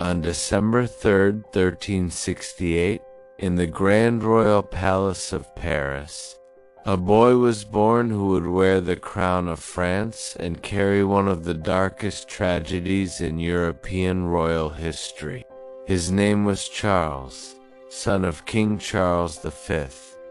On December 3, 1368, in the Grand Royal Palace of Paris, a boy was born who would wear the crown of France and carry one of the darkest tragedies in European royal history. His name was Charles, son of King Charles V,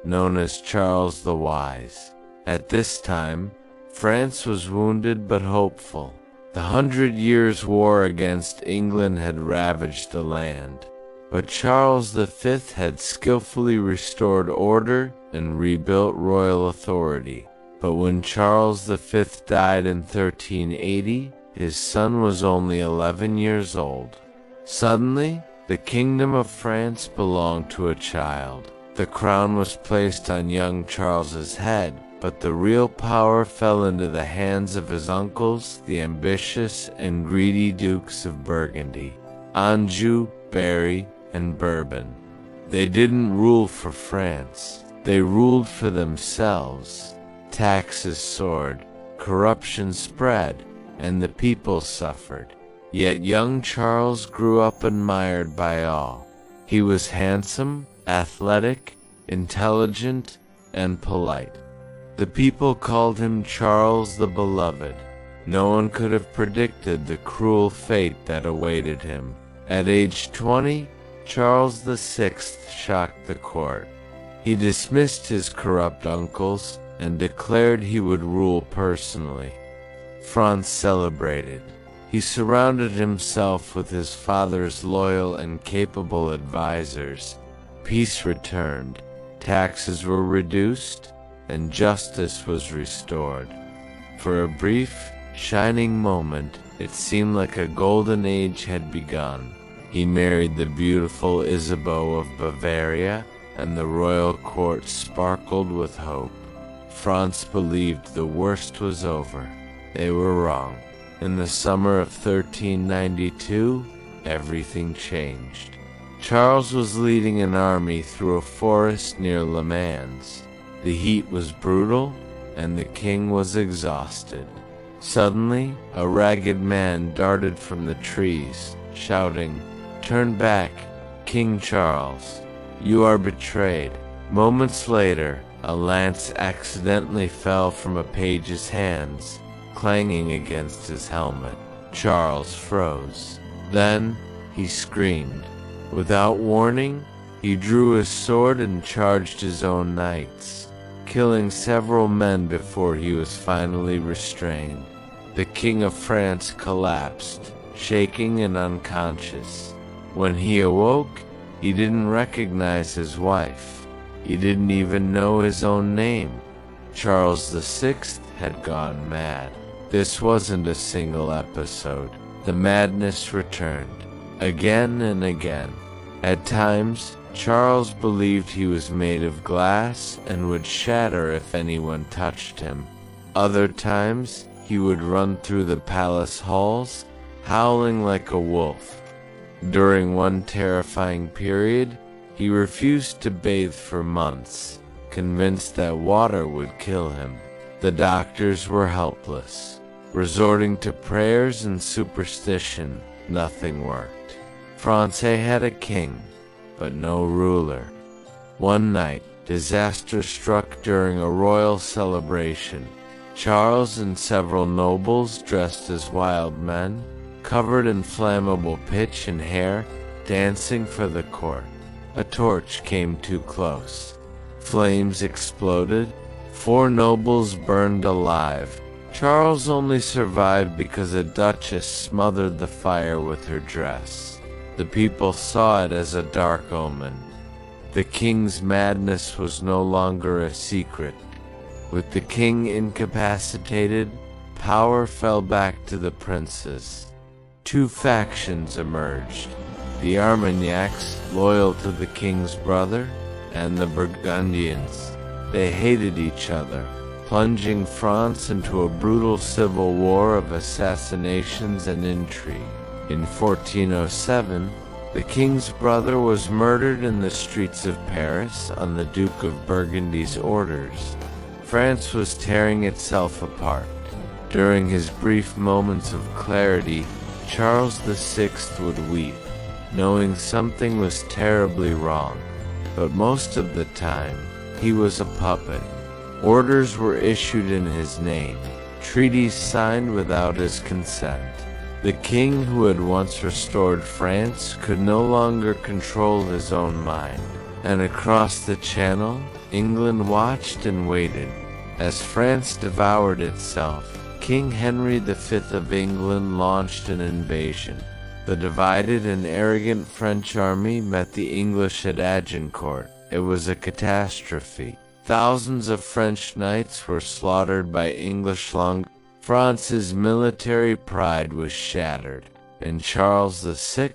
known as Charles the Wise. At this time, France was wounded but hopeful. The 100 Years' War against England had ravaged the land, but Charles V had skillfully restored order and rebuilt royal authority. But when Charles V died in 1380, his son was only 11 years old. Suddenly, the kingdom of France belonged to a child. The crown was placed on young Charles's head, but the real power fell into the hands of his uncles, the ambitious and greedy Dukes of Burgundy, Anjou, Berry, and Bourbon. They didn't rule for France, they ruled for themselves. Taxes soared, corruption spread, and the people suffered. Yet young Charles grew up admired by all. He was handsome, athletic, intelligent, and polite. The people called him Charles the Beloved. No one could have predicted the cruel fate that awaited him. At age 20, Charles VI shocked the court. He dismissed his corrupt uncles and declared he would rule personally. France celebrated. He surrounded himself with his father's loyal and capable advisors. Peace returned, taxes were reduced, and justice was restored. For a brief, shining moment, it seemed like a golden age had begun. He married the beautiful Isabeau of Bavaria, and the royal court sparkled with hope. France believed the worst was over. They were wrong. In the summer of 1392, everything changed. Charles was leading an army through a forest near Le Mans. The heat was brutal, and the king was exhausted. Suddenly, a ragged man darted from the trees, shouting, "Turn back, King Charles! You are betrayed." Moments later, a lance accidentally fell from a page's hands, clanging against his helmet. Charles froze. Then, he screamed. Without warning, he drew his sword and charged his own knights, killing several men before he was finally restrained. The King of France collapsed, shaking and unconscious. When he awoke, he didn't recognize his wife. He didn't even know his own name. Charles VI had gone mad. This wasn't a single episode. The madness returned, again and again. At times, Charles believed he was made of glass and would shatter if anyone touched him. Other times, he would run through the palace halls, howling like a wolf. During one terrifying period, he refused to bathe for months, convinced that water would kill him. The doctors were helpless. Resorting to prayers and superstition, nothing worked. France had a king, but no ruler. One night, disaster struck during a royal celebration. Charles and several nobles dressed as wild men, covered in flammable pitch and hair, dancing for the court. A torch came too close. Flames exploded. 4 nobles burned alive. Charles only survived because a duchess smothered the fire with her dress. The people saw it as a dark omen. The king's madness was no longer a secret. With the king incapacitated, power fell back to the princes. 2 factions emerged: the Armagnacs, loyal to the king's brother, and the Burgundians. They hated each other, plunging France into a brutal civil war of assassinations and intrigue. In 1407, the king's brother was murdered in the streets of Paris on the Duke of Burgundy's orders. France was tearing itself apart. During his brief moments of clarity, Charles VI would weep. knowing something was terribly wrong. But most of the time, he was a puppet. Orders were issued in his name, treaties signed without his consent. The king who had once restored France could no longer control his own mind, and across the Channel, England watched and waited. As France devoured itself, King Henry V of England launched an invasion. The divided and arrogant French army met the English at Agincourt. It was a catastrophe. Thousands of French knights were slaughtered by English long. France's military pride was shattered, and Charles VI,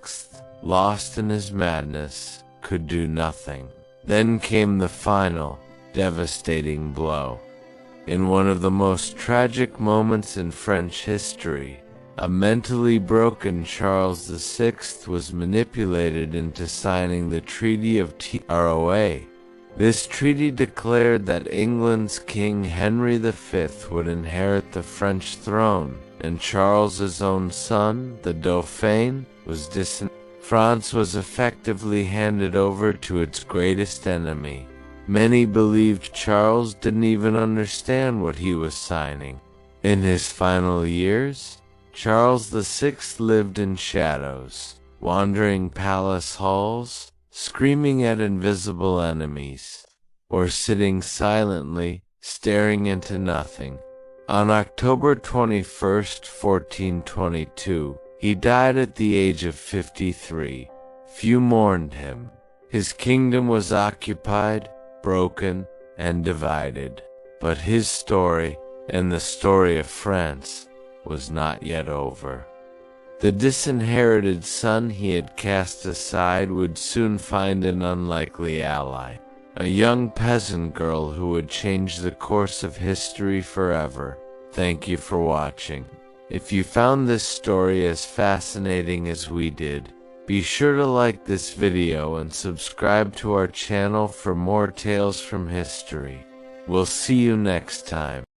lost in his madness, could do nothing. Then came the final, devastating blow. In one of the most tragic moments in French history, a mentally broken Charles VI was manipulated into signing the Treaty of Troyes. This treaty declared that England's King Henry V would inherit the French throne, and Charles's own son, the Dauphin, was France was effectively handed over to its greatest enemy. Many believed Charles didn't even understand what he was signing. In his final years, Charles VI lived in shadows, wandering palace halls, screaming at invisible enemies, or sitting silently, staring into nothing. On October 21, 1422, he died at the age of 53. Few mourned him. His kingdom was occupied, broken, and divided. But his story, and the story of France, was not yet over. The disinherited son he had cast aside would soon find an unlikely ally, a young peasant girl who would change the course of history forever. Thank you for watching. If you found this story as fascinating as we did, be sure to like this video and subscribe to our channel for more tales from history. We'll see you next time.